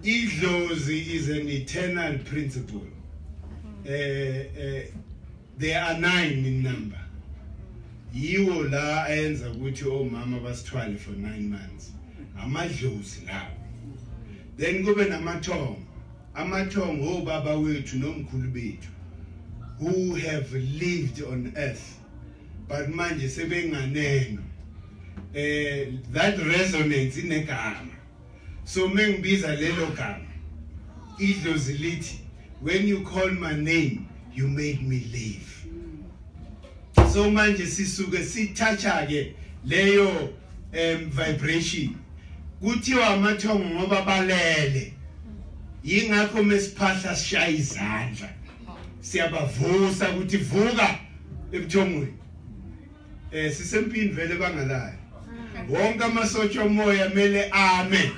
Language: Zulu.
Idlozi is an eternal principle. There are 9 in number. Yiwo la ayenza ukuthi omama basithwale for 9 months. Amadlozi lawo. Then kube namathongo. Amathongo obaba wethu nomkhulu bethu who have lived on earth but manje sebenganeno. That resonance inegama. So mengibiza lelo gama. Idlozi lithi, when you call my name, you made me live. So manje sisuke sithatha ke leyo vibration. Kuthiwa amathongo ngoba balele. Yingakho mesiphahla sishaya izandla. Siyabavusa ukuthi vuka ebuthongweni. Sisempini vele bangalayo. Wonke amasotsha omoya mele ame.